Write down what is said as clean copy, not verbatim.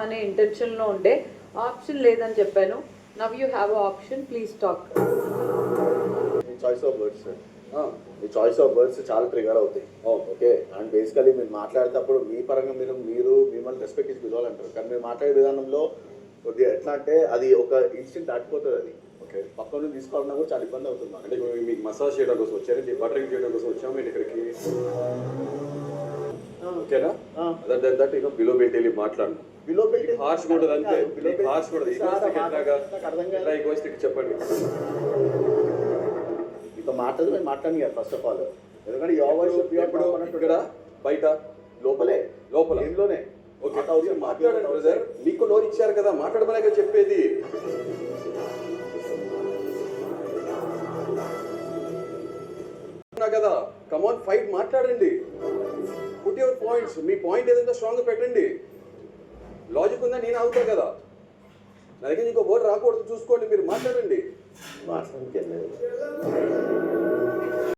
అనే ఇంటెన్షన్లో ఉండే ఆప్షన్ లేదని చెప్పాను. Now you have a option, please talk. Choice of words sir, me choice of words చాలా trigger అవుతాయి. ఓకే, అండ్ బేసికలీ మీరు మాట్లాడేటప్పుడు మీ పరంగా మీరు మిమ్మల్ని రెస్పెక్ట్ ఇచ్చి పిలవాలంటారు, కానీ మీరు మాట్లాడే విధానంలో కొద్దిగా ఎట్లా అంటే అది ఒక ఇన్స్టెంట్ దాటిపోతుంది. అది ఓకే, పక్క నుంచి తీసుకోవాలన్నా కూడా చాలా ఇబ్బంది అవుతుంది. అంటే మీకు మసాజ్ చేయడం కోసం వచ్చారు, బటరింగ్ చేయడం కోసం వచ్చాము మీరు ఇక్కడికి, ఓకేనా? దట్ బిలో బెల్ట్ వెళ్ళి మాట్లాడు, బిలో బెల్ట్ హార్ష్ కూడా అంతే, హార్ష్ కూడా చెప్పండి. మీతో మాట్లాడదు మేము మాట్లాడి కదా ఫస్ట్ ఆఫ్ ఆల్, ఎందుకంటే ఎప్పుడు ఇక్కడ బయట లోపలే లోపల ఇంట్లోనే మాట్లాడండి బ్రదర్, మీకు నోరు ఇచ్చారు కదా మాట్లాడమనే కదా చెప్పేది. కదా కమాన్ ఫైట్, మాట్లాడండి, put your points, me point ఏదంటే స్ట్రాంగ్ పెట్టండి. లాజిక్ ఉందా నేను అవుతా కదా, నా దగ్గర ఇంకో వర్డ్ రాకూడదు చూసుకోండి, మీరు మాట్లాడండి. మాట్లాడడానికి